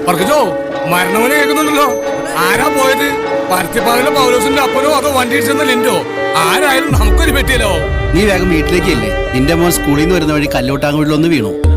പറക്കച്ചോ മരണവനെ കേൾക്കുന്നുണ്ടല്ലോ. ആരാ പോയത്? പരത്തിപ്പാവിലെ പൗലോസിന്റെ അപ്പനോ അതോ വണ്ടി ഇടിച്ചെന്ന ലിൻഡോ? ആരായാലും നമുക്കൊരു പറ്റിയല്ലോ. നീ വേഗം വീട്ടിലേക്കല്ലേ. നിന്റെ മോൻ സ്കൂളിൽ നിന്ന് വരുന്ന വഴി കല്ലോട്ടാങ്കുഴിലൊന്ന് വീണു.